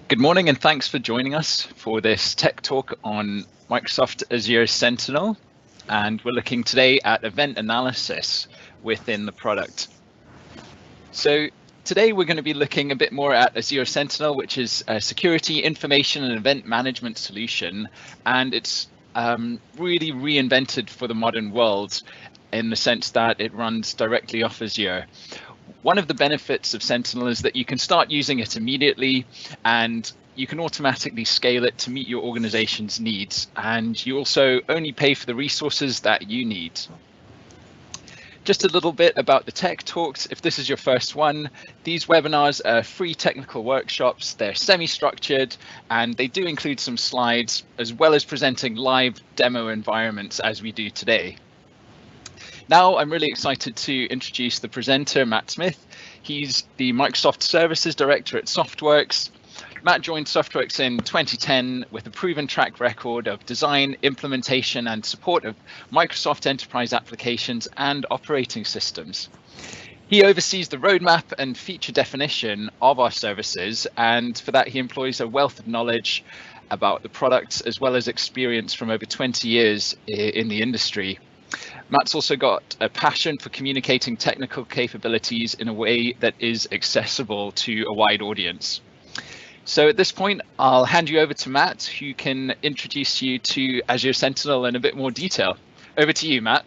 Good morning and thanks for joining us for this tech talk on Microsoft Azure Sentinel. And we're looking today at event analysis within the product. So today we're going to be looking a bit more at Azure Sentinel, which is a security, information and event management solution. And it's really reinvented for the modern world in the sense that it runs directly off Azure. One of the benefits of Sentinel is that you can start using it immediately and you can automatically scale it to meet your organization's needs. And you also only pay for the resources that you need. Just a little bit about the tech talks. If this is your first one, these webinars are free technical workshops. They're semi-structured and they do include some slides as well as presenting live demo environments as we do today. Now I'm really excited to introduce the presenter, Matt Smith. He's the Microsoft Services Director at Softworks. Matt joined Softworks in 2010 with a proven track record of design, implementation and support of Microsoft enterprise applications and operating systems. He oversees the roadmap and feature definition of our services, and for that he employs a wealth of knowledge about the products as well as experience from over 20 years in the industry. Matt's also got a passion for communicating technical capabilities in a way that is accessible to a wide audience. So at this point, I'll hand you over to Matt, who can introduce you to Azure Sentinel in a bit more detail. Over to you, Matt.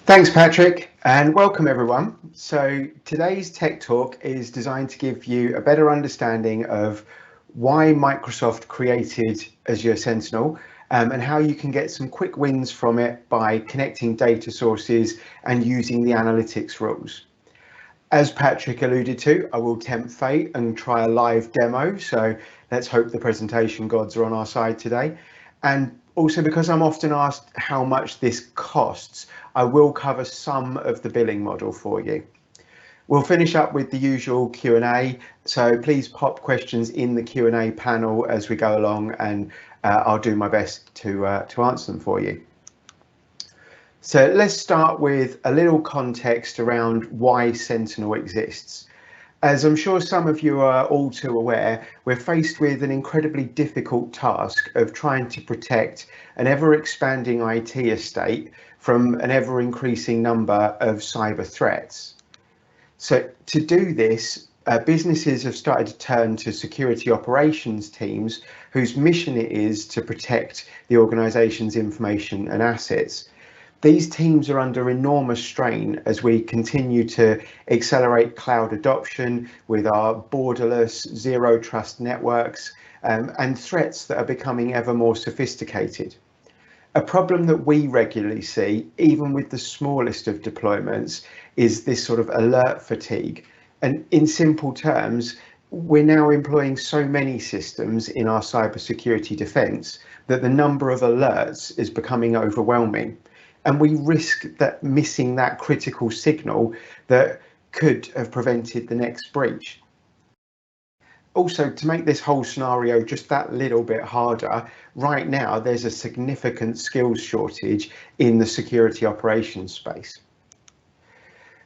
Thanks, Patrick, and welcome everyone. So today's Tech Talk is designed to give you a better understanding of why Microsoft created Azure Sentinel, and how you can get some quick wins from it by connecting data sources and using the analytics rules. As Patrick alluded to, I will tempt fate and try a live demo, so let's hope the presentation gods are on our side today. And also, because I'm often asked how much this costs, I will cover some of the billing model for you. We'll finish up with the usual Q&A, so please pop questions in the Q&A panel as we go along, and I'll do my best to answer them for you. So let's start with a little context around why Sentinel exists. As I'm sure some of you are all too aware, we're faced with an incredibly difficult task of trying to protect an ever-expanding IT estate from an ever-increasing number of cyber threats. So to do this, businesses have started to turn to security operations teams whose mission it is to protect the organization's information and assets. These teams are under enormous strain as we continue to accelerate cloud adoption with our borderless zero trust networks and threats that are becoming ever more sophisticated. A problem that we regularly see, even with the smallest of deployments, is this sort of alert fatigue. And in simple terms, we're now employing so many systems in our cybersecurity defense that the number of alerts is becoming overwhelming. And we risk that missing that critical signal that could have prevented the next breach. Also, to make this whole scenario just that little bit harder, right now there's a significant skills shortage in the security operations space.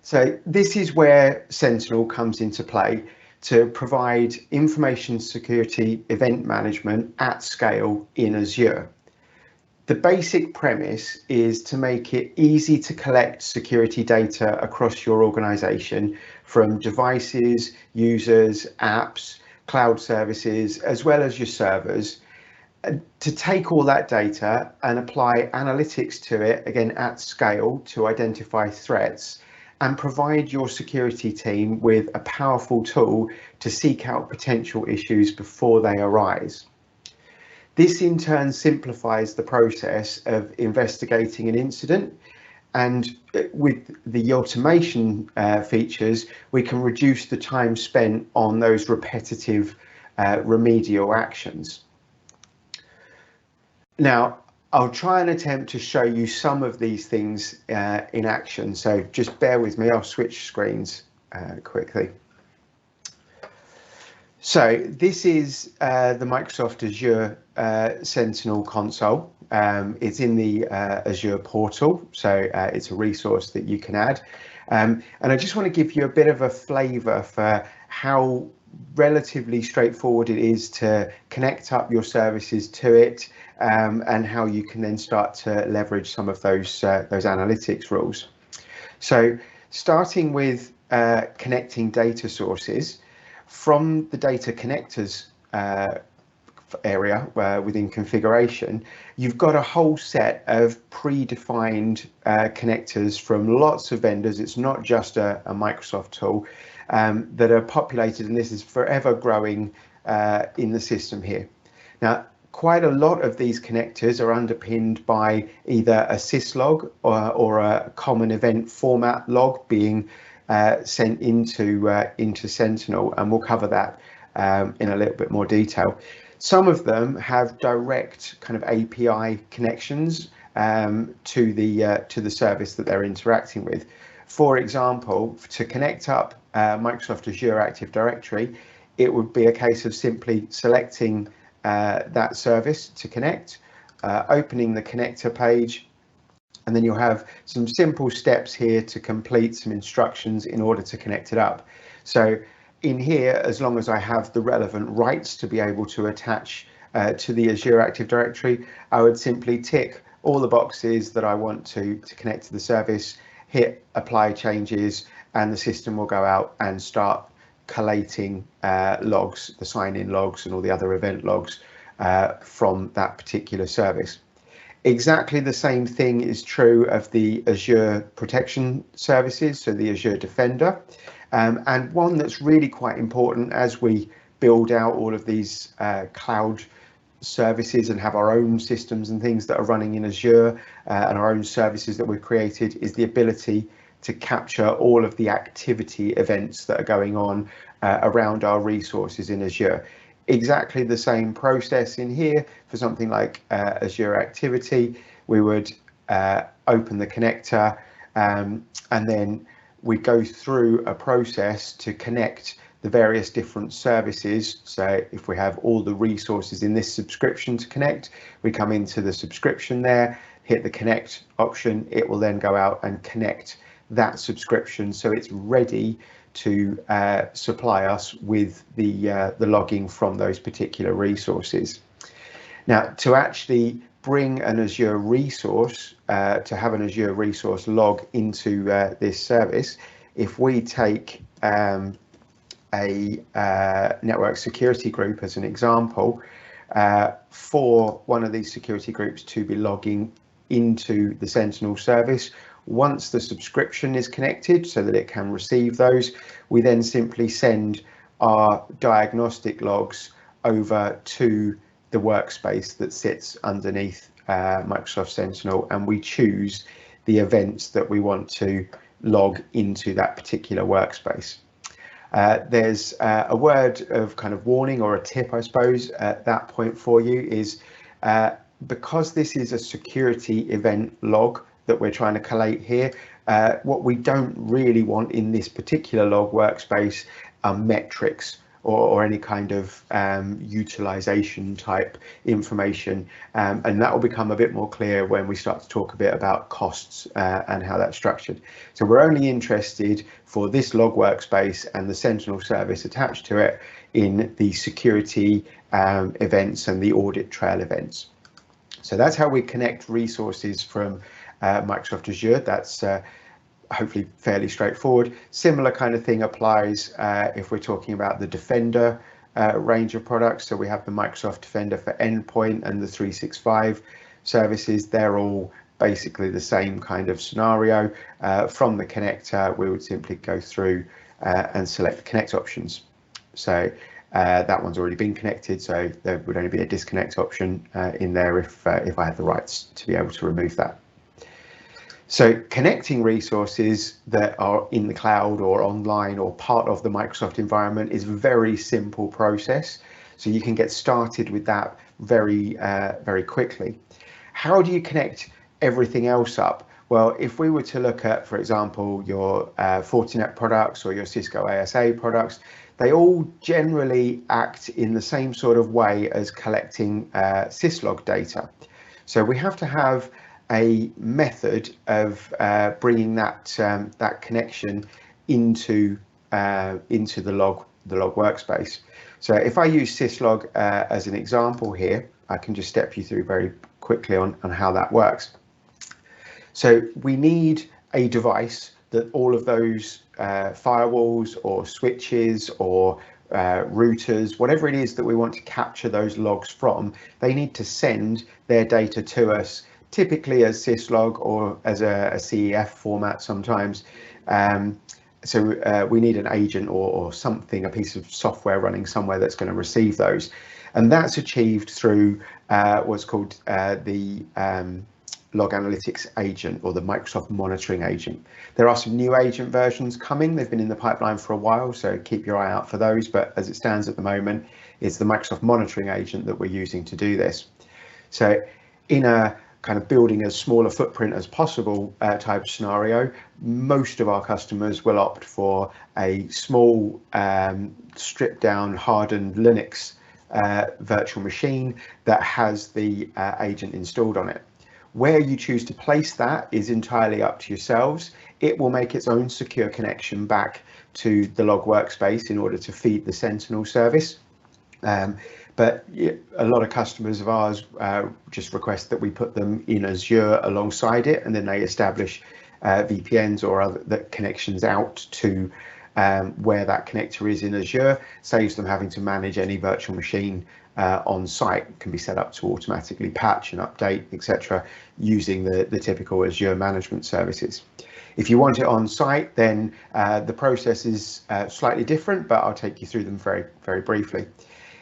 So this is where Sentinel comes into play to provide information security event management at scale in Azure. The basic premise is to make it easy to collect security data across your organization from devices, users, apps, cloud services, as well as your servers, to take all that data and apply analytics to it, again at scale, to identify threats and provide your security team with a powerful tool to seek out potential issues before they arise. This in turn simplifies the process of investigating an incident, and with the automation features, we can reduce the time spent on those repetitive remedial actions. Now, I'll try and attempt to show you some of these things in action, so just bear with me, I'll switch screens quickly. So this is the Microsoft Azure Sentinel console. It's in the Azure portal, so it's a resource that you can add. And I just want to give you a bit of a flavour for how relatively straightforward it is to connect up your services to it, and how you can then start to leverage some of those analytics rules. So starting with connecting data sources from the data connectors area within configuration, you've got a whole set of predefined connectors from lots of vendors. It's not just a Microsoft tool, that are populated, and this is forever growing in the system here. Now, quite a lot of these connectors are underpinned by either a syslog or a common event format log being sent into Sentinel, and we'll cover that in a little bit more detail. Some of them have direct kind of API connections to the service that they're interacting with. For example, to connect up Microsoft Azure Active Directory, it would be a case of simply selecting that service to connect, opening the connector page, and then you'll have some simple steps here to complete some instructions in order to connect it up. So in here, as long as I have the relevant rights to be able to attach to the Azure Active Directory, I would simply tick all the boxes that I want to connect to the service, hit apply changes, and the system will go out and start collating logs, the sign-in logs and all the other event logs from that particular service. Exactly the same thing is true of the Azure protection services, so the Azure Defender. And one that's really quite important as we build out all of these cloud services and have our own systems and things that are running in Azure and our own services that we've created is the ability to capture all of the activity events that are going on around our resources in Azure. Exactly the same process in here for something like Azure Activity. We would open the connector and then we go through a process to connect the various different services. So if we have all the resources in this subscription to connect, we come into the subscription there, hit the connect option, it will then go out and connect that subscription so it's ready to supply us with the logging from those particular resources. Now, to actually bring an Azure resource, to have an Azure resource log into this service, if we take a network security group as an example, for one of these security groups to be logging into the Sentinel service, once the subscription is connected so that it can receive those, we then simply send our diagnostic logs over to the workspace that sits underneath Microsoft Sentinel, and we choose the events that we want to log into that particular workspace. There's a word of kind of warning or a tip, I suppose, at that point for you is because this is a security event log that we're trying to collate here, what we don't really want in this particular log workspace are metrics or any kind of utilization type information, and that will become a bit more clear when we start to talk a bit about costs and how that's structured. So we're only interested for this log workspace and the Sentinel service attached to it in the security events and the audit trail events. So that's how we connect resources from Microsoft Azure. That's hopefully fairly straightforward. Similar kind of thing applies if we're talking about the Defender range of products. So we have the Microsoft Defender for Endpoint and the 365 services. They're all basically the same kind of scenario. From the connector, we would simply go through and select the connect options. So that one's already been connected, so there would only be a disconnect option in there if I had the rights to be able to remove that. So connecting resources that are in the cloud or online or part of the Microsoft environment is a very simple process. So you can get started with that very quickly. How do you connect everything else up? Well, if we were to look at, for example, your Fortinet products or your Cisco ASA products, they all generally act in the same sort of way as collecting syslog data. So we have to have a method of bringing that connection into the log the log workspace. So if I use syslog as an example here, I can just step you through very quickly on how that works. So we need a device that all of those firewalls or switches or routers, whatever it is that we want to capture those logs from, they need to send their data to us, typically as syslog or as a CEF format sometimes. So we need an agent or something, a piece of software running somewhere that's going to receive those. And that's achieved through what's called the log analytics agent or the Microsoft monitoring agent. There are some new agent versions coming. They've been in the pipeline for a while, so keep your eye out for those. But as it stands at the moment, it's the Microsoft monitoring agent that we're using to do this. So in a kind of building as small a footprint as possible type scenario, most of our customers will opt for a small stripped down hardened Linux virtual machine that has the agent installed on it. Where you choose to place that is entirely up to yourselves. It will make its own secure connection back to the log workspace in order to feed the Sentinel service. But a lot of customers of ours just request that we put them in Azure alongside it, and then they establish VPNs or other connections out to where that connector is in Azure. Saves them having to manage any virtual machine on site. Can be set up to automatically patch and update, etc., using the typical Azure management services. If you want it on site, then the process is slightly different, but I'll take you through them very, very briefly.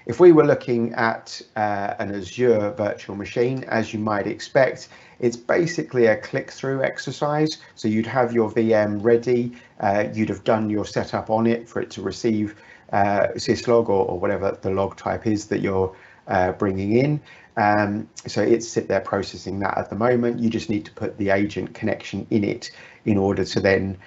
If we were looking at an Azure virtual machine, as you might expect, it's basically a click-through exercise. So you'd have your VM ready, you'd have done your setup on it for it to receive syslog or whatever the log type is that you're bringing in. So it's sit there processing that at the moment. You just need to put the agent connection in it in order to then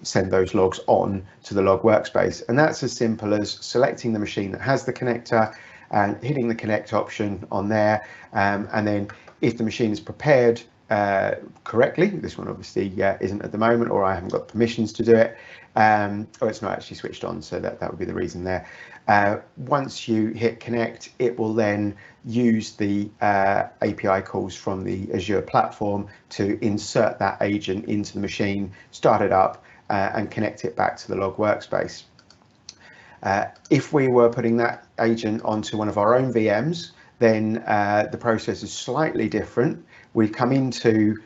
send those logs on to the log workspace. And that's as simple as selecting the machine that has the connector and hitting the connect option on there. And then if the machine is prepared correctly, this one obviously isn't at the moment, or I haven't got permissions to do it, or it's not actually switched on, so that would be the reason there. Once you hit connect, it will then use the API calls from the Azure platform to insert that agent into the machine, start it up, and connect it back to the log workspace. If we were putting that agent onto one of our own VMs, then the process is slightly different. We come in to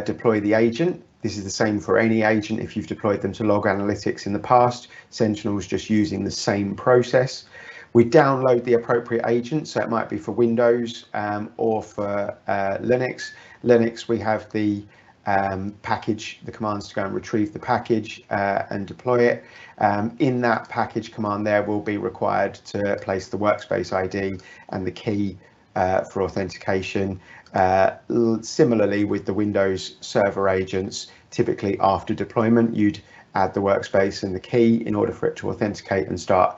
deploy the agent. This is the same for any agent if you've deployed them to log analytics in the past. Sentinel is just using the same process. We download the appropriate agent, so it might be for Windows or for Linux. Linux, we have the package, the commands to go and retrieve the package and deploy it. In that package command there will be required to place the workspace ID and the key for authentication. Similarly with the Windows server agents, typically after deployment you'd add the workspace and the key in order for it to authenticate and start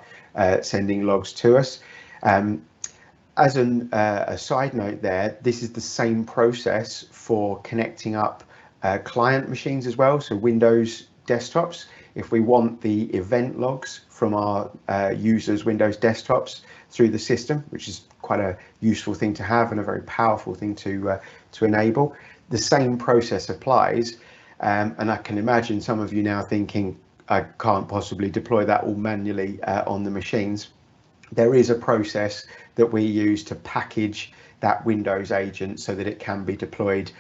sending logs to us. As a side note there, this is the same process for connecting up client machines as well, so Windows desktops. If we want the event logs from our users' Windows desktops through the system, which is quite a useful thing to have and a very powerful thing to enable, the same process applies. And I can imagine some of you now thinking, I can't possibly deploy that all manually on the machines. There is a process that we use to package that Windows agent so that it can be deployed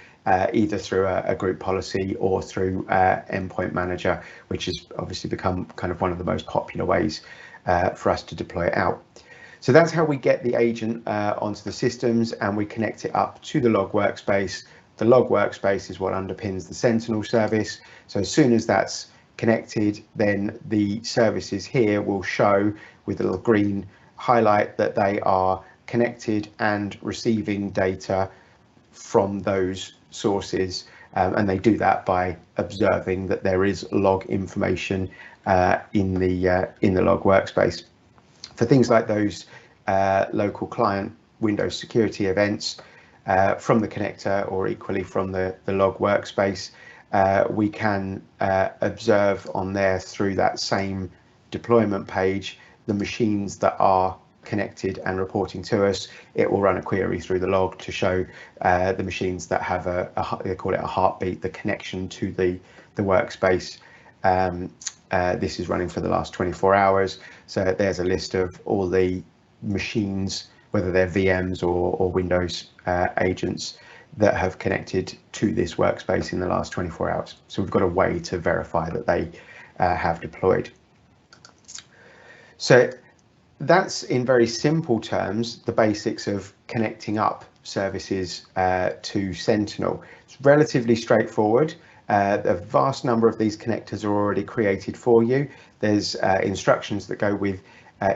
either through a group policy or through Endpoint Manager, which has obviously become kind of one of the most popular ways for us to deploy it out. So that's how we get the agent onto the systems, and we connect it up to the log workspace. The log workspace is what underpins the Sentinel service. So as soon as that's connected, then the services here will show with a little green highlight that they are connected and receiving data from those sources, and they do that by observing that there is log information in the log workspace. For things like those local client Windows security events from the connector, or equally from the log workspace, we can observe on there through that same deployment page, the machines that are connected and reporting to us, it will run a query through the log to show the machines that have they call it a heartbeat, the connection to the workspace. This is running for the last 24 hours. So there's a list of all the machines, whether they're VMs or Windows agents, that have connected to this workspace in the last 24 hours. So we've got a way to verify that they have deployed. So that's, in very simple terms, the basics of connecting up services to Sentinel. It's relatively straightforward. A vast number of these connectors are already created for you. There's instructions that go with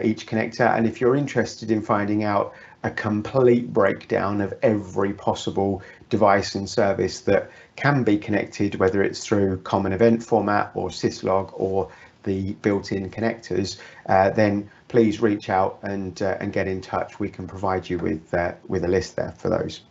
each connector, and if you're interested in finding out a complete breakdown of every possible device and service that can be connected, whether it's through common event format or syslog or the built-in connectors, then please reach out and get in touch. We can provide you with a list there for those.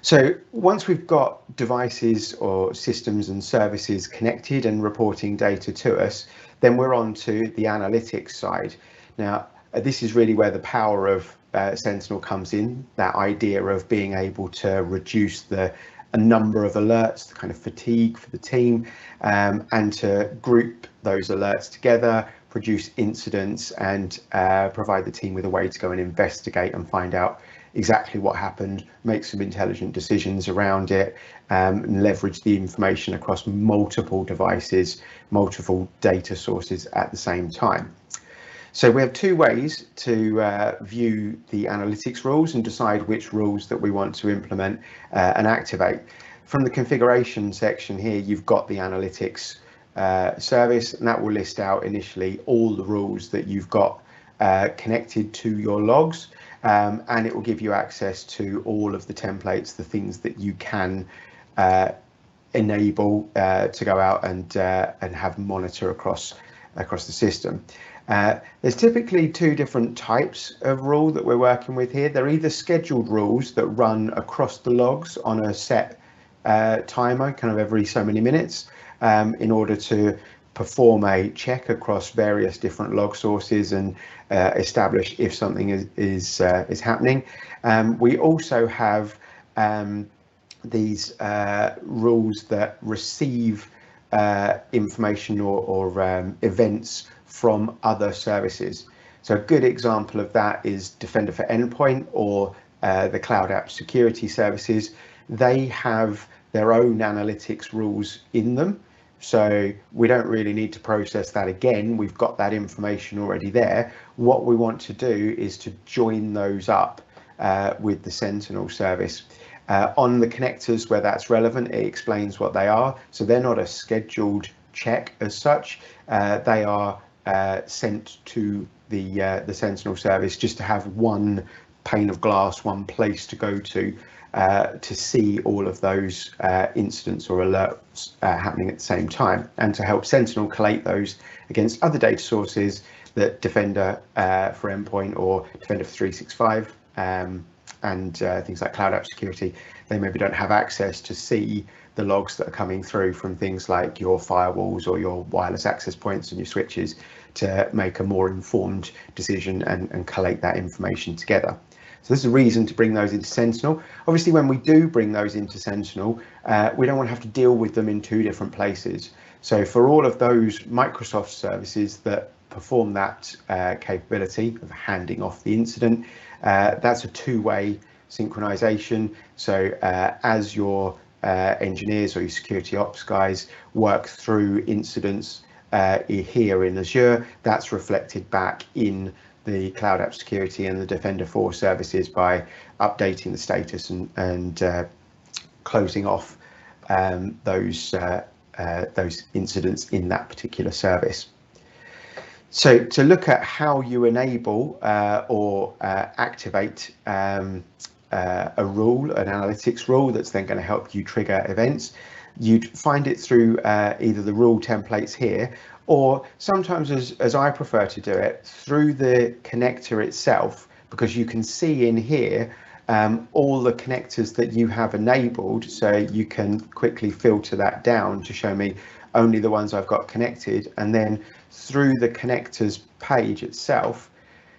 So once we've got devices or systems and services connected and reporting data to us, then we're on to the analytics side. Now, this is really where the power of Sentinel comes in, that idea of being able to reduce a number of alerts, the kind of fatigue for the team, and to group those alerts together, produce incidents, and provide the team with a way to go and investigate and find out exactly what happened, make some intelligent decisions around it, and leverage the information across multiple devices, multiple data sources at the same time. So we have two ways to view the analytics rules and decide which rules that we want to implement and activate. From the configuration section here, you've got the analytics service, and that will list out initially all the rules that you've got connected to your logs, and it will give you access to all of the templates, the things that you can enable to go out and have monitor across the system. There's typically two different types of rule that we're working with here. They're either scheduled rules that run across the logs on a set timer, kind of every so many minutes, in order to perform a check across various different log sources and establish if something is happening. We also have these rules that receive information or events from other services. So a good example of that is Defender for Endpoint or the Cloud App Security services. They have their own analytics rules in them. So we don't really need to process that again. We've got that information already there. What we want to do is to join those up with the Sentinel service. On the connectors where that's relevant, it explains what they are. So they're not a scheduled check as such. They are sent to the Sentinel service just to have one pane of glass, one place to go to see all of those incidents or alerts happening at the same time, and to help Sentinel collate those against other data sources that Defender for Endpoint or Defender for 365 and things like Cloud App Security, they maybe don't have access to see the logs that are coming through from things like your firewalls or your wireless access points and your switches, to make a more informed decision and collate that information together. So this is a reason to bring those into Sentinel. Obviously, when we do bring those into Sentinel, we don't want to have to deal with them in two different places. So for all of those Microsoft services that perform that capability of handing off the incident, that's a two-way synchronization. So as your engineers or your security ops guys work through incidents here in Azure, that's reflected back in the Cloud App Security and the Defender 4 services by updating the status and closing off those incidents in that particular service. So to look at how you enable or activate a rule, an analytics rule that's then going to help you trigger events, you'd find it through either the rule templates here, or sometimes, as I prefer to do it, through the connector itself, because you can see in here all the connectors that you have enabled, so you can quickly filter that down to show me only the ones I've got connected, and then through the connectors page itself,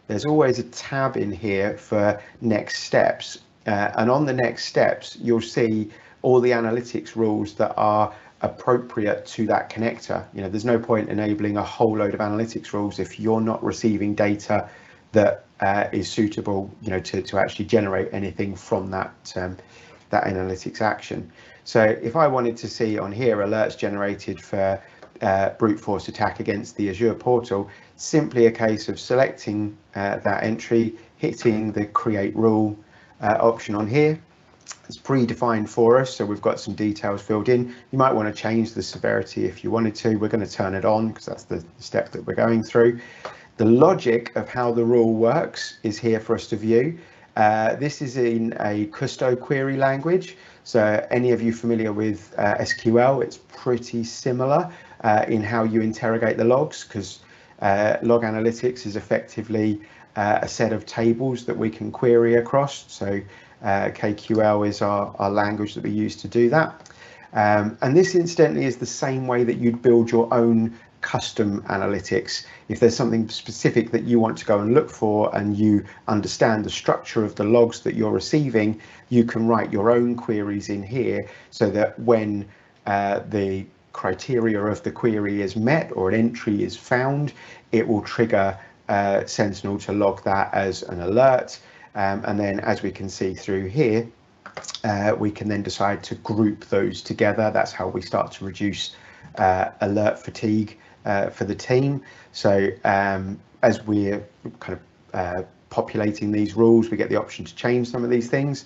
there's always a tab in here for next steps. And on the next steps, you'll see all the analytics rules that are appropriate to that connector. There's no point enabling a whole load of analytics rules if you're not receiving data that is suitable, to actually generate anything from that analytics action. So if I wanted to see on here alerts generated for brute force attack against the Azure portal, simply a case of selecting that entry, hitting the create rule option on here. It's predefined for us, so we've got some details filled in. You might want to change the severity if you wanted to. We're going to turn it on because that's the step that we're going through. The logic of how the rule works is here for us to view. This is in a custo query language. So any of you familiar with SQL, it's pretty similar in how you interrogate the logs, because log analytics is effectively a set of tables that we can query across. So KQL is our language that we use to do that. And this incidentally is the same way that you'd build your own custom analytics. If there's something specific that you want to go and look for and you understand the structure of the logs that you're receiving, you can write your own queries in here so that when the criteria of the query is met or an entry is found, it will trigger Sentinel to log that as an alert. And then, as we can see through here, we can then decide to group those together. That's how we start to reduce alert fatigue for the team. So as we're kind of populating these rules, we get the option to change some of these things.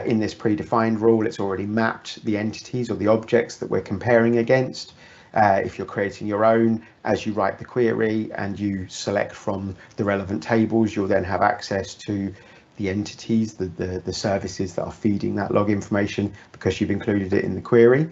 In this predefined rule, it's already mapped the entities or the objects that we're comparing against. If you're creating your own, as you write the query and you select from the relevant tables, you'll then have access to the entities, the services that are feeding that log information because you've included it in the query.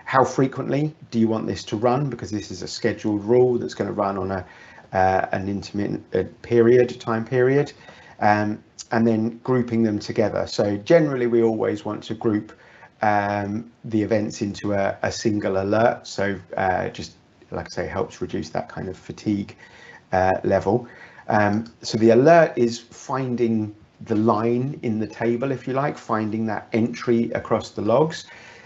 How frequently do you want this to run? Because this is a scheduled rule that's going to run on an intermittent time period, and then grouping them together. So generally we always want to group the events into a single alert. So just like I say, helps reduce that kind of fatigue level. So the alert is finding the line in the table, if you like, finding that entry across the logs.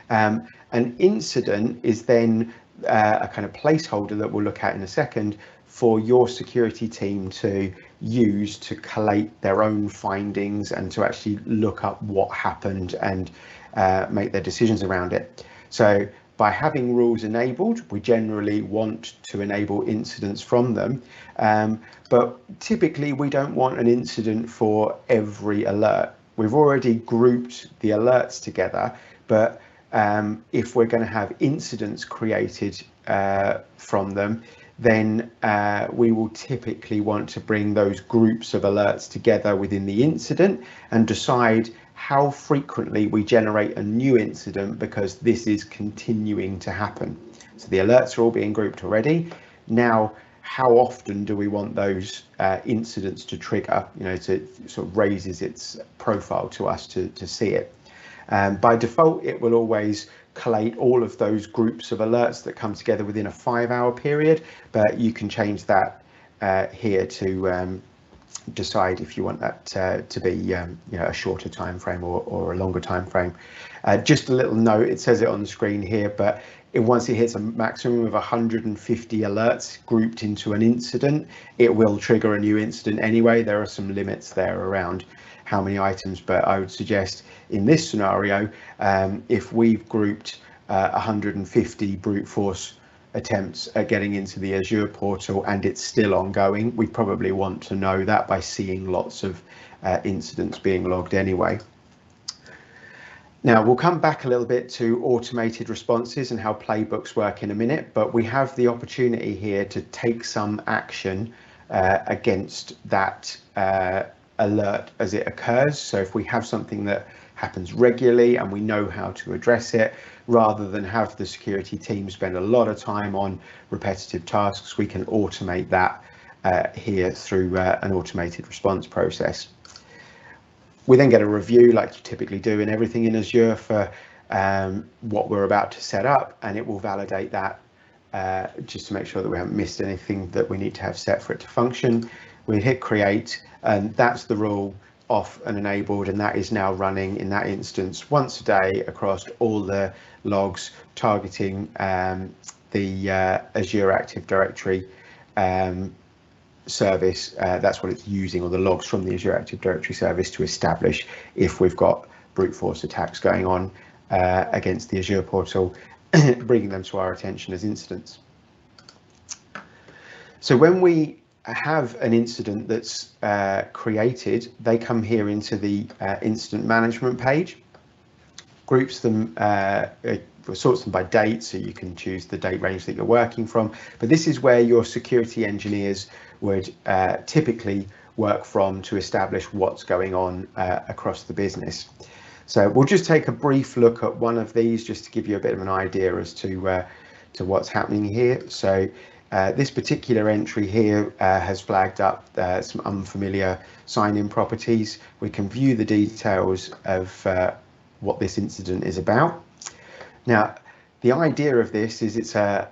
An incident is then a kind of placeholder that we'll look at in a second for your security team to use to collate their own findings and to actually look up what happened and make their decisions around it. So by having rules enabled, we generally want to enable incidents from them, but typically we don't want an incident for every alert. We've already grouped the alerts together, but if we're going to have incidents created from them, then we will typically want to bring those groups of alerts together within the incident and decide how frequently we generate a new incident, because this is continuing to happen. So the alerts are all being grouped already. Now, how often do we want those incidents to trigger? So it sort of raises its profile to us to see it. By default, it will always collate all of those groups of alerts that come together within a 5-hour period, but you can change that here to decide if you want that to be a shorter time frame or a longer time frame. Just a little note, it says it on the screen here, but once it hits a maximum of 150 alerts grouped into an incident, it will trigger a new incident anyway. There are some limits there around how many items, but I would suggest in this scenario, if we've grouped 150 brute force attempts at getting into the Azure portal and it's still ongoing, we probably want to know that by seeing lots of incidents being logged anyway. Now we'll come back a little bit to automated responses and how playbooks work in a minute, but we have the opportunity here to take some action against that alert as it occurs. So if we have something that happens regularly and we know how to address it, rather than have the security team spend a lot of time on repetitive tasks, we can automate that here through an automated response process. We then get a review, like you typically do in everything in Azure, for what we're about to set up, and it will validate that just to make sure that we haven't missed anything that we need to have set for it to function. We hit create, and that's the rule off and enabled, and that is now running in that instance once a day across all the logs, targeting the Azure Active Directory service. That's what it's using, or the logs from the Azure Active Directory service, to establish if we've got brute force attacks going on against the Azure portal, bringing them to our attention as incidents. So when we have an incident that's created, they come here into the incident management page, groups them, sorts them by date, so you can choose the date range that you're working from. But this is where your security engineers would typically work from to establish what's going on across the business. So we'll just take a brief look at one of these just to give you a bit of an idea as to what's happening here. So this particular entry here has flagged up some unfamiliar sign-in properties. We can view the details of what this incident is about. Now, the idea of this is it's a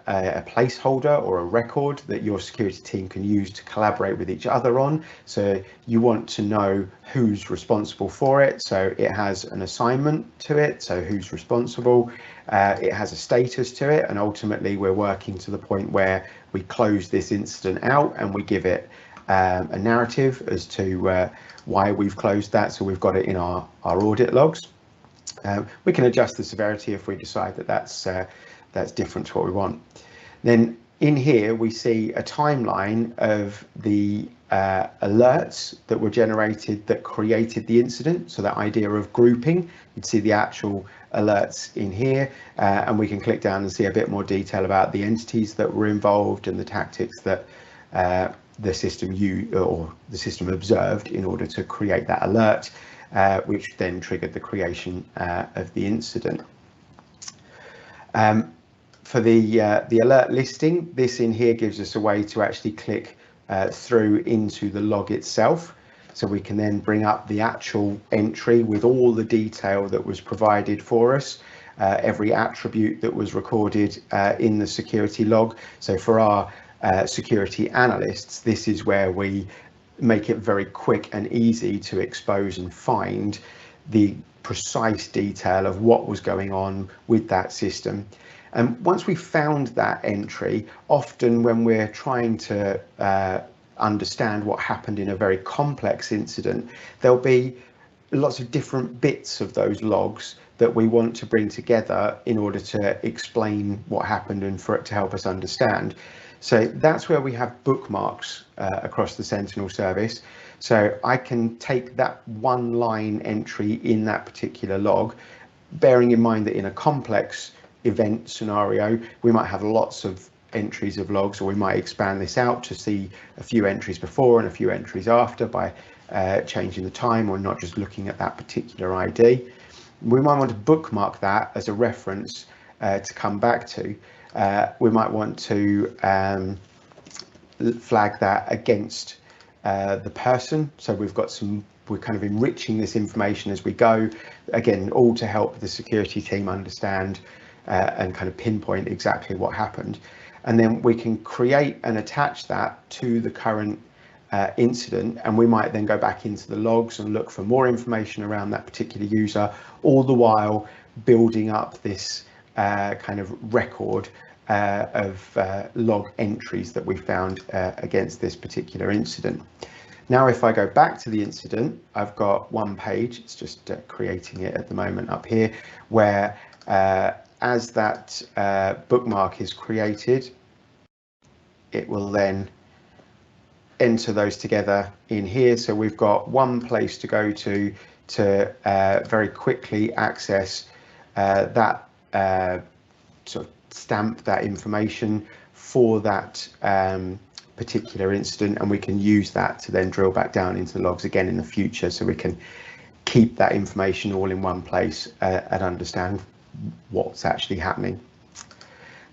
placeholder or a record that your security team can use to collaborate with each other on. So you want to know who's responsible for it. So it has an assignment to it, so who's responsible. It has a status to it, and ultimately we're working to the point where we close this incident out and we give it a narrative as to why we've closed that. So we've got it in our audit logs. We can adjust the severity if we decide that that's different to what we want. Then in here we see a timeline of the alerts that were generated that created the incident. So that idea of grouping, you'd see the actual alerts in here, and we can click down and see a bit more detail about the entities that were involved and the tactics that the system observed in order to create that alert, which then triggered the creation of the incident. For the alert listing, this in here gives us a way to actually click through into the log itself, so we can then bring up the actual entry with all the detail that was provided for us, every attribute that was recorded in the security log. So for our security analysts, this is where we make it very quick and easy to expose and find the precise detail of what was going on with that system. And once we've found that entry, often when we're trying to understand what happened in a very complex incident, there'll be lots of different bits of those logs that we want to bring together in order to explain what happened and for it to help us understand. So that's where we have bookmarks across the Sentinel service. So I can take that one line entry in that particular log, bearing in mind that in a complex event scenario, we might have lots of entries of logs, or we might expand this out to see a few entries before and a few entries after by changing the time or not just looking at that particular ID. We might want to bookmark that as a reference to come back to. We might want to flag that against the person. So we're kind of enriching this information as we go, again, all to help the security team understand and kind of pinpoint exactly what happened. And then we can create and attach that to the current incident, and we might then go back into the logs and look for more information around that particular user, all the while building up this kind of record of log entries that we found against this particular incident. Now, if I go back to the incident, I've got one page, it's just creating it at the moment up here, where as that bookmark is created, it will then enter those together in here. So we've got one place to go to very quickly access that sort of stamp that information for that particular incident, and we can use that to then drill back down into the logs again in the future, so we can keep that information all in one place and understand what's actually happening.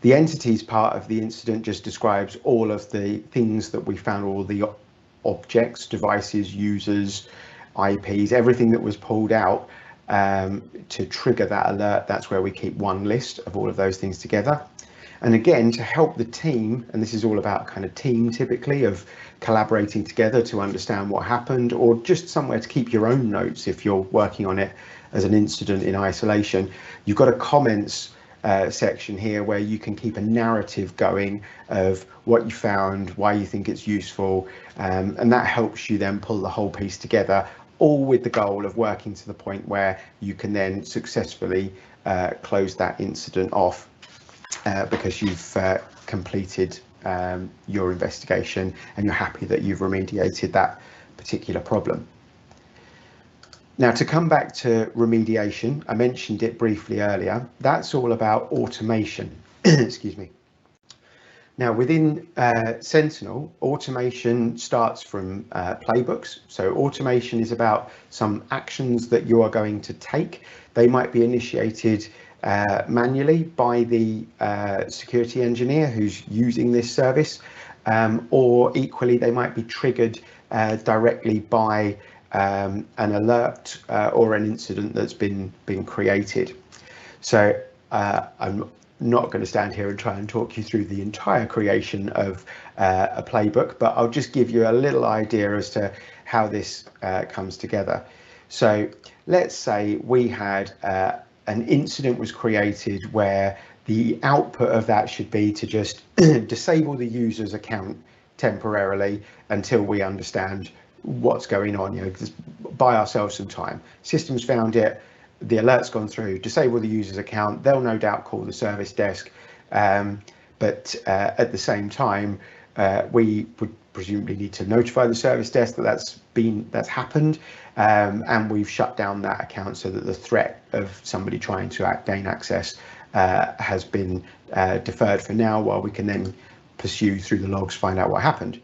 The entities part of the incident just describes all of the things that we found, all the objects, devices, users, IPs, everything that was pulled out to trigger that alert. That's where we keep one list of all of those things together. And again, to help the team, and this is all about kind of team typically of collaborating together to understand what happened, or just somewhere to keep your own notes if you're working on it as an incident in isolation. You've got a comments section here where you can keep a narrative going of what you found, why you think it's useful, and that helps you then pull the whole piece together, all with the goal of working to the point where you can then successfully close that incident off because you've completed your investigation and you're happy that you've remediated that particular problem. Now, to come back to remediation, I mentioned it briefly earlier. That's all about automation. Excuse me. Now, within Sentinel, automation starts from playbooks. So automation is about some actions that you are going to take. They might be initiated manually by the security engineer who's using this service, or equally they might be triggered directly by an alert or an incident that's been created. So I'm not going to stand here and try and talk you through the entire creation of a playbook, but I'll just give you a little idea as to how this comes together. So let's say we had an incident was created where the output of that should be to just disable the user's account temporarily until we understand what's going on, just buy ourselves some time. System's found it, the alert's gone through, disable the user's account, they'll no doubt call the service desk, but at the same time we would presumably need to notify the service desk that that's happened, and we've shut down that account so that the threat of somebody trying to gain access has been deferred for now, while we can then pursue through the logs, find out what happened.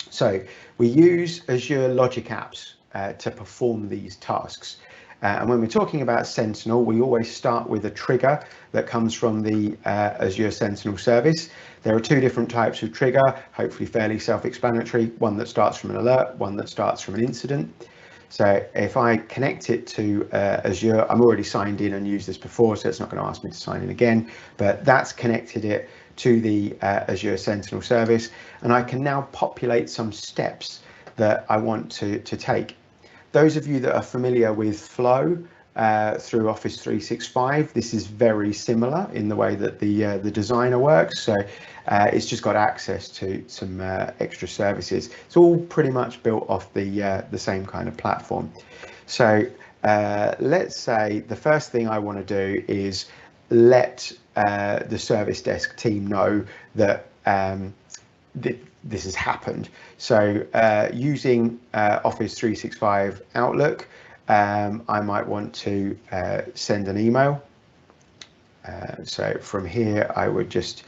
So we use Azure Logic Apps to perform these tasks. And when we're talking about Sentinel, we always start with a trigger that comes from the Azure Sentinel service. There are two different types of trigger, hopefully fairly self-explanatory, one that starts from an alert, one that starts from an incident. So if I connect it to Azure, I'm already signed in and used this before, so it's not going to ask me to sign in again, but that's connected it to the Azure Sentinel service, and I can now populate some steps that I want to take. Those of you that are familiar with Flow through Office 365, this is very similar in the way that the designer works. So it's just got access to some extra services. It's all pretty much built off the same kind of platform. So let's say the first thing I want to do is let the service desk team know that this has happened. So using Office 365 Outlook, I might want to send an email. So from here, I would just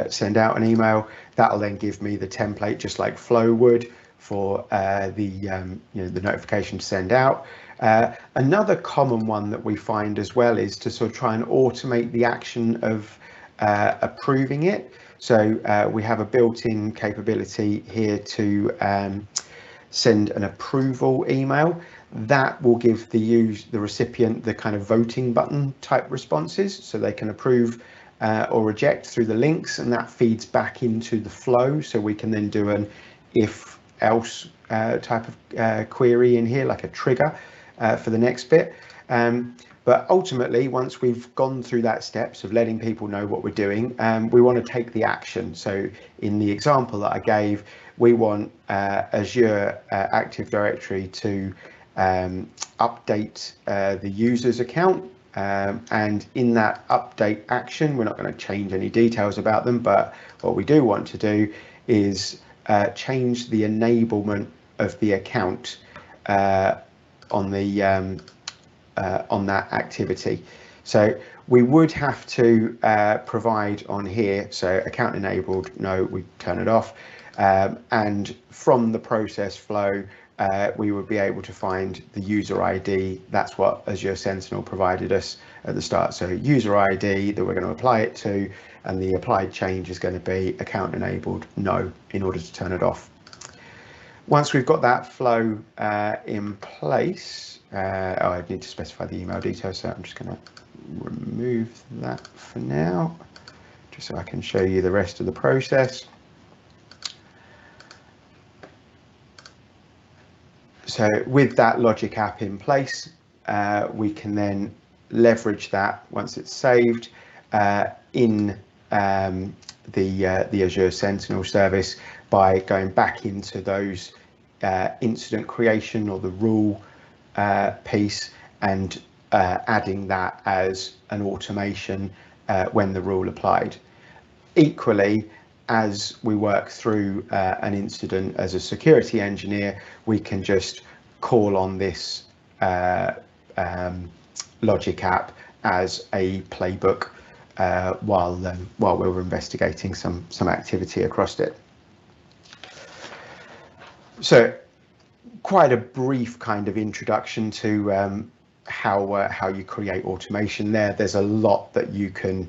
send out an email. That'll then give me the template, just like Flow would, for the notification to send out. Another common one that we find as well is to sort of try and automate the action of approving it. So we have a built-in capability here to send an approval email that will give the recipient the kind of voting button type responses, so they can approve or reject through the links, and that feeds back into the flow, so we can then do an if else type of query in here, like a trigger for the next bit. But ultimately, once we've gone through that steps of letting people know what we're doing, we want to take the action. So in the example that I gave, we want Azure Active Directory to update the user's account. And in that update action, we're not going to change any details about them, but what we do want to do is change the enablement of the account on that activity. So we would have to provide on here, so account enabled, no, we turn it off. And from the process flow, we would be able to find the user ID. That's what Azure Sentinel provided us at the start. So user ID that we're going to apply it to, and the applied change is going to be account enabled, no, in order to turn it off. Once we've got that flow in place, I need to specify the email details, so I'm just going to remove that for now. just so I can show you the rest of the process. So with that logic app in place, we can then leverage that once it's saved in the Azure Sentinel service by going back into those incident creation or the rule piece and adding that as an automation when the rule applied. Equally, as we work through an incident as a security engineer, we can just call on this logic app as a playbook while we're investigating some activity across it. So quite a brief kind of introduction to how you create automation there. There's a lot that you can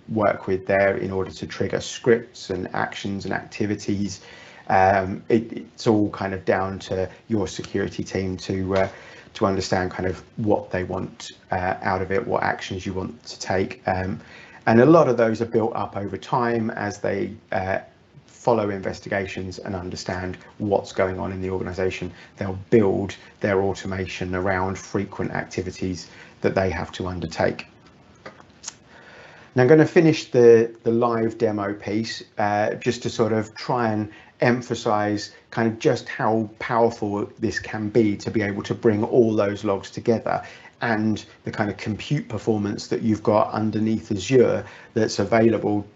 work with there in order to trigger scripts and actions and activities. It's all kind of down to your security team to understand kind of what they want out of it, what actions you want to take. And a lot of those are built up over time as they follow investigations and understand what's going on in the organization. They'll build their automation around frequent activities that they have to undertake. Now I'm going to finish the live demo piece just to sort of try and emphasize kind of just how powerful this can be to be able to bring all those logs together, and the kind of compute performance that you've got underneath Azure that's available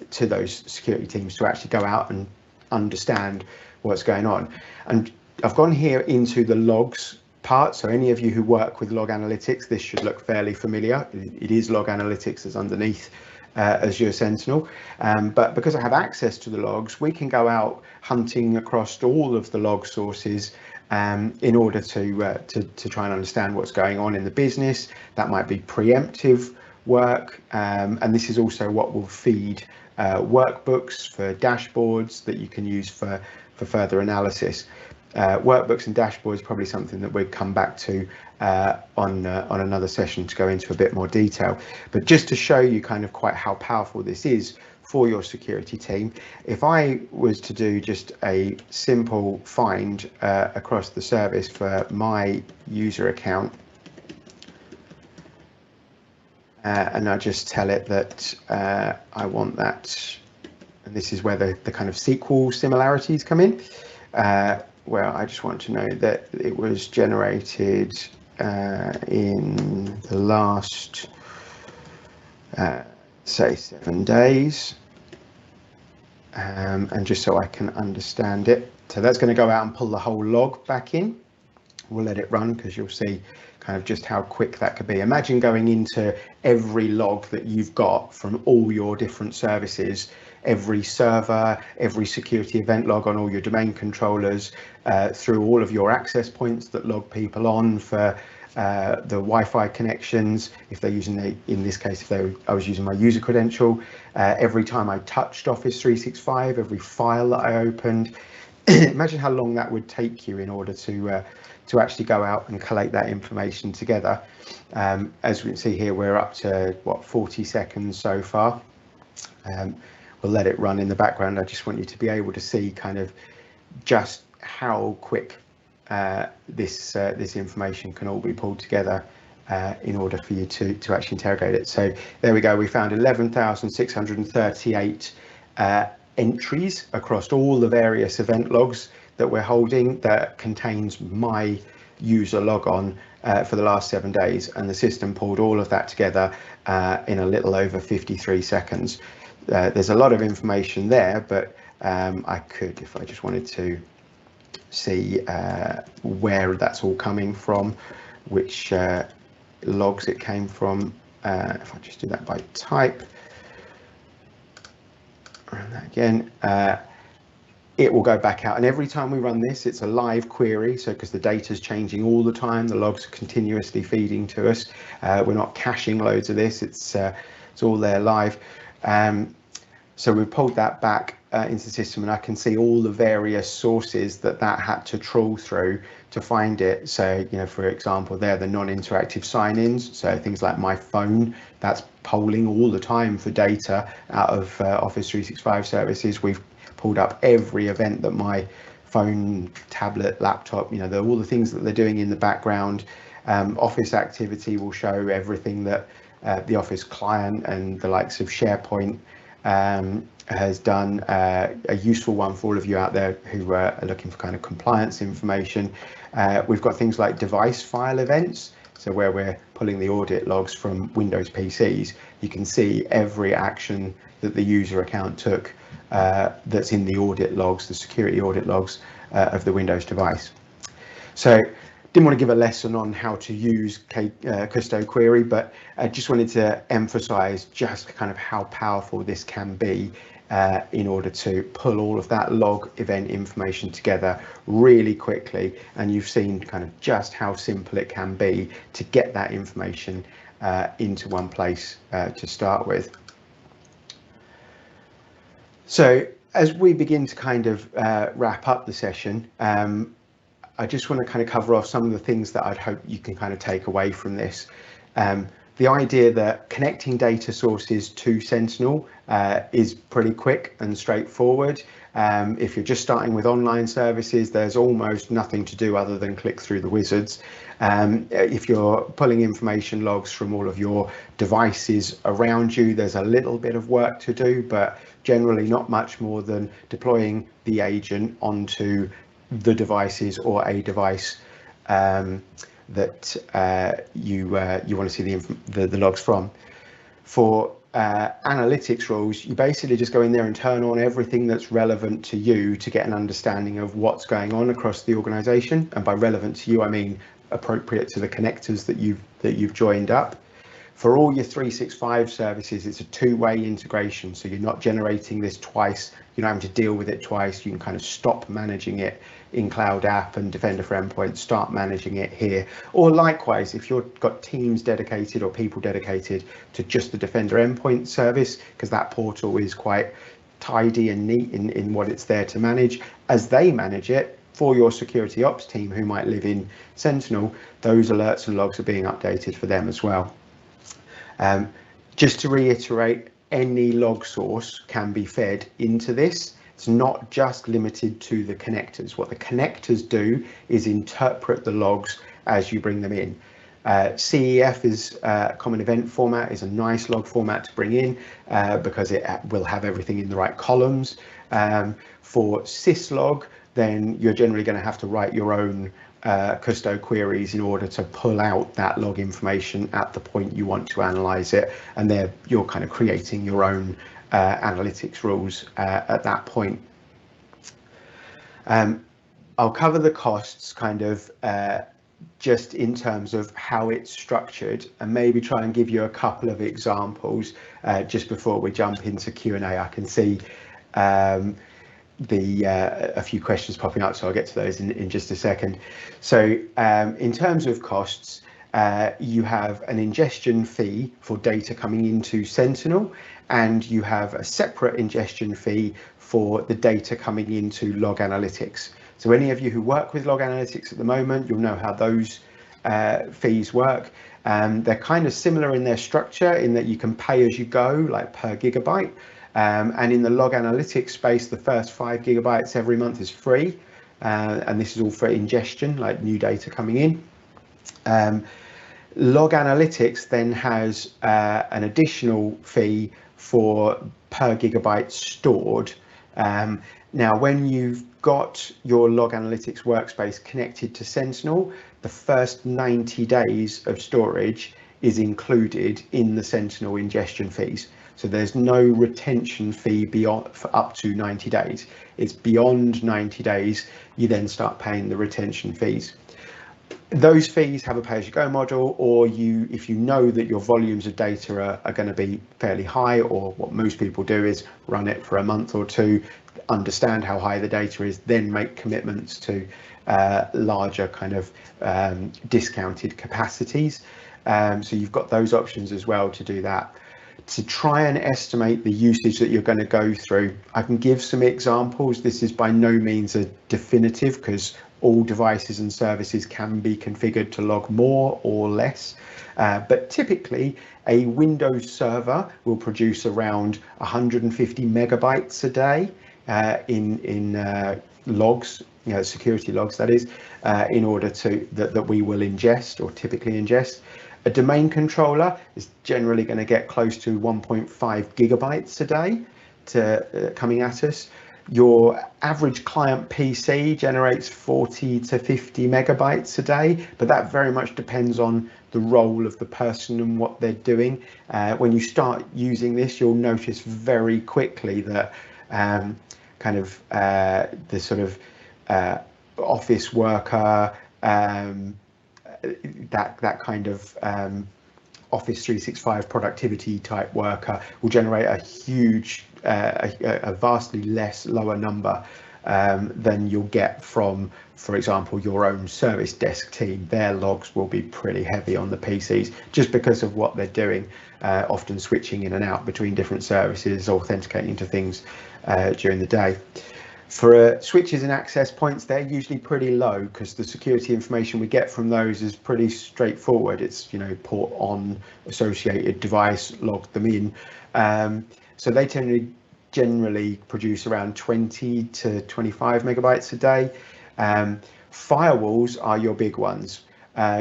to those security teams to actually go out and understand what's going on. And I've gone here into the logs part, so any of you who work with log analytics, this should look fairly familiar. It is log analytics that's underneath Azure Sentinel, but because I have access to the logs, we can go out hunting across all of the log sources in order to try and understand what's going on in the business. That might be preemptive work, and this is also what will feed workbooks for dashboards that you can use for further analysis. Workbooks and dashboards probably something that we'll come back to on another session to go into a bit more detail. But just to show you kind of quite how powerful this is for your security team, if I was to do just a simple find across the service for my user account, and I just tell it that I want that, and this is where the kind of SQL similarities come in, where I just want to know that it was generated in the last, say, 7 days, and just so I can understand it. So that's going to go out and pull the whole log back in. We'll let it run because you'll see kind of just how quick that could be. Imagine going into every log that you've got from all your different services, every server, every security event log on all your domain controllers, through all of your access points that log people on for the Wi-Fi connections, if they're using in this case, I was using my user credential, every time I touched Office 365, every file that I opened. Imagine how long that would take you in order to actually go out and collate that information together. As we can see here, we're up to 40 seconds so far. We'll let it run in the background. I just want you to be able to see kind of just how quick this information can all be pulled together in order for you to actually interrogate it. So there we go. We found 11,638 entries across all the various event logs that we're holding that contains my user logon for the last 7 days, and the system pulled all of that together in a little over 53 seconds. There's a lot of information there, but I could, if I just wanted to see where that's all coming from, which logs it came from, if I just do that by type, run that again, it will go back out, and every time we run this, it's a live query. So because the data is changing all the time, the logs are continuously feeding to us. We're not caching loads of this. It's all there live. So we pulled that back into the system, and I can see all the various sources that had to trawl through to find it. So, for example, they're the non-interactive sign-ins. So things like my phone, that's polling all the time for data out of Office 365 services. We've pulled up every event that my phone, tablet, laptop, all the things that they're doing in the background. Office activity will show everything that the Office client and the likes of SharePoint has done. A useful one for all of you out there who are looking for kind of compliance information. We've got things like device file events. So where we're pulling the audit logs from Windows PCs, you can see every action that the user account took that's in the audit logs, the security audit logs of the Windows device. So didn't want to give a lesson on how to use Custo Query, but I just wanted to emphasize just kind of how powerful this can be in order to pull all of that log event information together really quickly. And you've seen kind of just how simple it can be to get that information into one place to start with. So as we begin to kind of wrap up the session, I just want to kind of cover off some of the things that I'd hope you can kind of take away from this. The idea that connecting data sources to Sentinel is pretty quick and straightforward. If you're just starting with online services, there's almost nothing to do other than click through the wizards. If you're pulling information logs from all of your devices around you, there's a little bit of work to do, but generally not much more than deploying the agent onto the devices or a device that you want to see the logs from. For analytics rules, you basically just go in there and turn on everything that's relevant to you to get an understanding of what's going on across the organization. And by relevant to you, I mean appropriate to the connectors that you've joined up. For all your 365 services, it's a two-way integration, so you're not generating this twice, you're not having to deal with it twice. You can kind of stop managing it in Cloud App and Defender for Endpoint, start managing it here. Or likewise, if you've got teams dedicated or people dedicated to just the Defender Endpoint service, because that portal is quite tidy and neat in what it's there to manage, as they manage it, for your security ops team who might live in Sentinel, those alerts and logs are being updated for them as well. Just to reiterate, any log source can be fed into this. It's not just limited to the connectors. What the connectors do is interpret the logs as you bring them in. CEF is common event format, is a nice log format to bring in because it will have everything in the right columns. For syslog, then you're generally going to have to write your own Custo queries in order to pull out that log information at the point you want to analyze it, and there you're kind of creating your own analytics rules at that point. I'll cover the costs kind of just in terms of how it's structured, and maybe try and give you a couple of examples just before we jump into Q&A. I can see a few questions popping up, so I'll get to those in just a second. So in terms of costs, you have an ingestion fee for data coming into Sentinel, and you have a separate ingestion fee for the data coming into Log Analytics. So any of you who work with Log Analytics at the moment, you'll know how those fees work. They're kind of similar in their structure in that you can pay as you go, like per gigabyte. And in the log analytics space, the first 5 gigabytes every month is free. And this is all for ingestion, like new data coming in. Log analytics then has an additional fee for per gigabyte stored. Now, when you've got your log analytics workspace connected to Sentinel, the first 90 days of storage is included in the Sentinel ingestion fees. So there's no retention fee beyond for up to 90 days. It's beyond 90 days, you then start paying the retention fees. Those fees have a pay-as-you-go model, or if you know that your volumes of data are going to be fairly high, or what most people do is run it for a month or two, understand how high the data is, then make commitments to larger kind of discounted capacities. So you've got those options as well to do that. to try and estimate the usage that you're going to go through. I can give some examples. This is by no means a definitive, because all devices and services can be configured to log more or less. But typically, a Windows server will produce around 150 megabytes a day in logs, security logs, that is, in order to that we will ingest, or typically ingest. A domain controller is generally going to get close to 1.5 gigabytes a day coming at us. Your average client PC generates 40 to 50 megabytes a day, but that very much depends on the role of the person and what they're doing. When you start using this, you'll notice very quickly that the sort of office worker, that kind of Office 365 productivity type worker will generate a huge, a vastly lower number than you'll get from, for example, your own service desk team. Their logs will be pretty heavy on the PCs just because of what they're doing, often switching in and out between different services, authenticating to things during the day. For switches and access points, they're usually pretty low because the security information we get from those is pretty straightforward. It's, port on, associated device, log them in. So they generally produce around 20 to 25 megabytes a day. Firewalls are your big ones.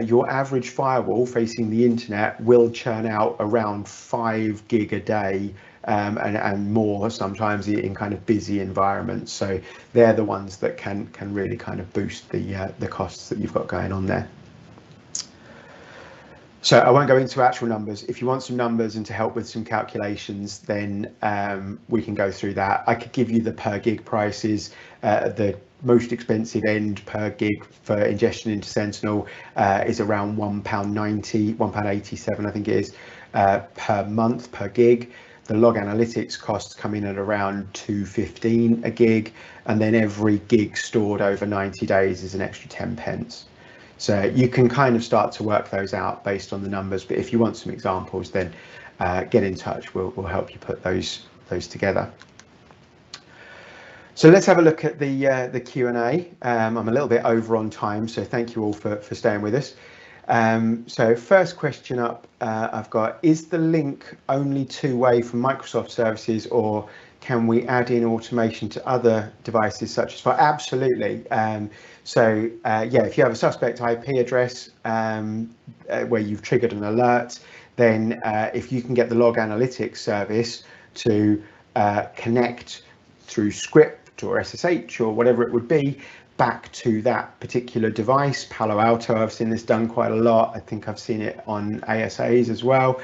Your average firewall facing the internet will churn out around 5 gig a day, and more sometimes in kind of busy environments. So they're the ones that can really kind of boost the costs that you've got going on there. So I won't go into actual numbers. If you want some numbers and to help with some calculations, then we can go through that. I could give you the per gig prices. The most expensive end per gig for ingestion into Sentinel is around £1.90, £1.87 I think it is, per month per gig. The log analytics costs come in at around £2.15 a gig, and then every gig stored over 90 days is an extra 10 pence. So you can kind of start to work those out based on the numbers, but if you want some examples, then get in touch. We'll help you put those together. So let's have a look at the Q&A. I'm a little bit over on time, so thank you all for staying with us. So first question up, I've got, is the link only two-way from Microsoft services, or can we add in automation to other devices such as Fire? Absolutely. So if you have a suspect IP address where you've triggered an alert, then if you can get the log analytics service to connect through script or SSH or whatever it would be back to that particular device. Palo Alto, I've seen this done quite a lot. I think I've seen it on ASAs as well.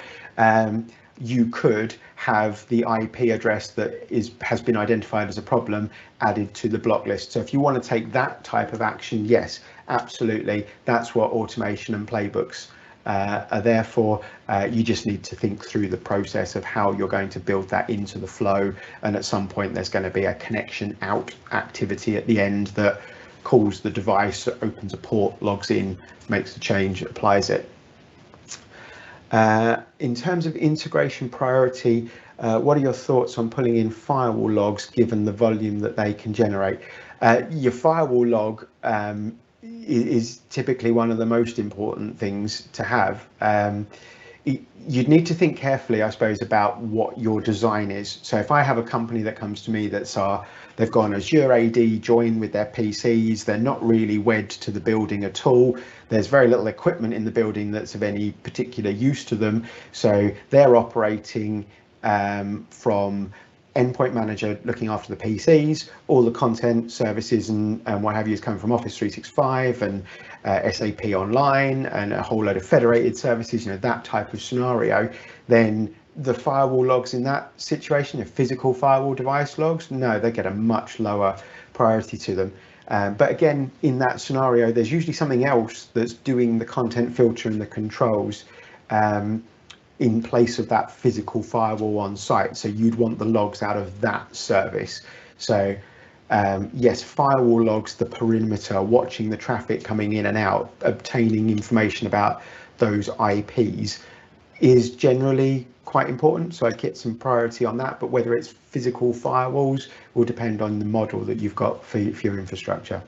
You could have the IP address that has been identified as a problem added to the block list. So if you want to take that type of action, yes, absolutely. That's what automation and playbooks are there for. You just need to think through the process of how you're going to build that into the flow. And at some point, there's going to be a connection out activity at the end that calls the device, opens a port, logs in, makes the change, applies it. In terms of integration priority, what are your thoughts on pulling in firewall logs given the volume that they can generate? Your firewall log is typically one of the most important things to have. You'd need to think carefully, I suppose, about what your design is. So if I have a company that comes to me they've gone Azure AD joined with their PCs, they're not really wed to the building at all. There's very little equipment in the building that's of any particular use to them. So they're operating from endpoint manager looking after the PCs, all the content services and what have you is coming from Office 365 and SAP Online and a whole load of federated services, that type of scenario. Then the firewall logs in that situation, the physical firewall device logs, no, they get a much lower priority to them. But again, in that scenario, there's usually something else that's doing the content filter and the controls in place of that physical firewall on site. So you'd want the logs out of that service. So yes, firewall logs, the perimeter, watching the traffic coming in and out, obtaining information about those IPs is generally quite important, so I'd get some priority on that, but whether it's physical firewalls will depend on the model that you've got for your infrastructure.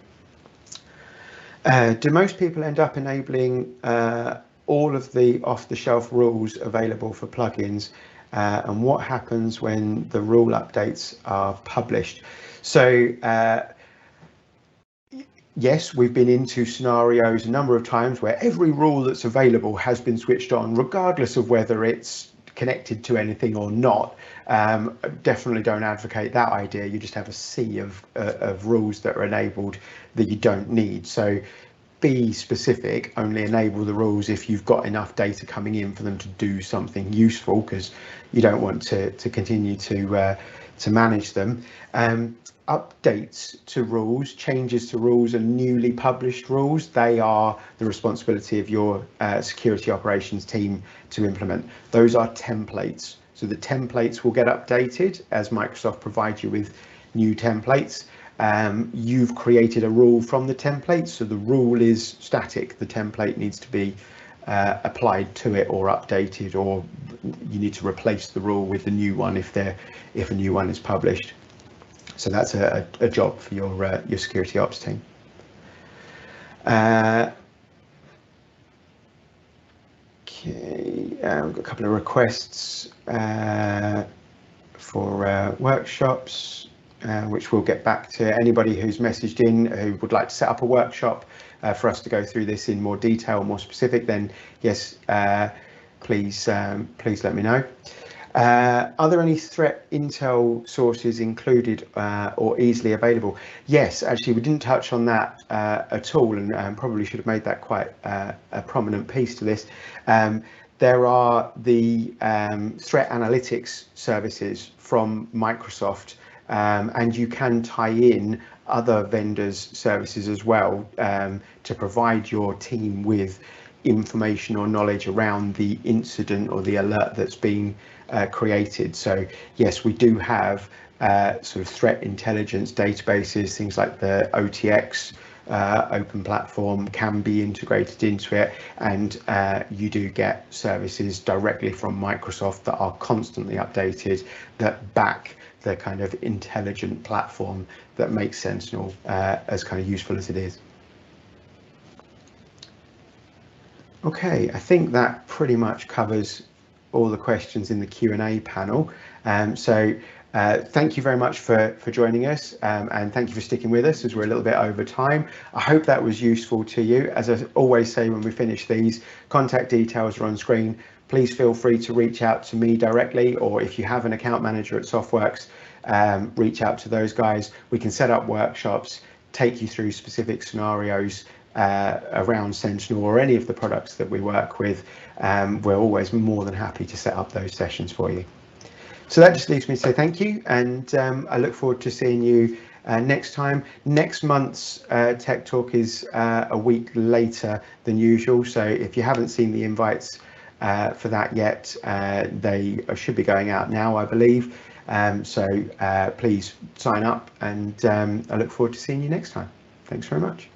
Do most people end up enabling all of the off-the-shelf rules available for plugins, and what happens when the rule updates are published? So yes, we've been into scenarios a number of times where every rule that's available has been switched on, regardless of whether it's connected to anything or not. Definitely don't advocate that idea. You just have a sea of rules that are enabled that you don't need. So be specific, only enable the rules if you've got enough data coming in for them to do something useful, because you don't want to continue to manage them. Updates to rules, changes to rules, and newly published rules, they are the responsibility of your security operations team to implement. Those are templates. So the templates will get updated as Microsoft provides you with new templates. You've created a rule from the template, so the rule is static. The template needs to be applied to it or updated, or you need to replace the rule with the new one if a new one is published. So that's a job for your security ops team. Okay, we've got a couple of requests for workshops, which we'll get back to. Anybody who's messaged in who would like to set up a workshop for us to go through this in more detail, more specific, then yes, please let me know. Are there any threat intel sources included or easily available? Yes, actually, we didn't touch on that at all, and probably should have made that quite a prominent piece to this. There are the threat analytics services from Microsoft, and you can tie in other vendors' services as well to provide your team with information or knowledge around the incident or the alert that's been created. So yes, we do have sort of threat intelligence databases, things like the OTX open platform can be integrated into it, and you do get services directly from Microsoft that are constantly updated, that back the kind of intelligent platform that makes Sentinel as kind of useful as it is. Okay, I think that pretty much covers all the questions in the Q&A panel. So thank you very much for joining us, and thank you for sticking with us as we're a little bit over time. I hope that was useful to you. As I always say when we finish these, contact details are on screen. Please feel free to reach out to me directly, or if you have an account manager at Softworks, reach out to those guys. We can set up workshops, take you through specific scenarios around Sentinel or any of the products that we work with. We're always more than happy to set up those sessions for you. So that just leaves me to say thank you, and I look forward to seeing you next time. Next month's Tech Talk is a week later than usual, so if you haven't seen the invites for that yet, they should be going out now, I believe. So please sign up, and I look forward to seeing you next time. Thanks very much.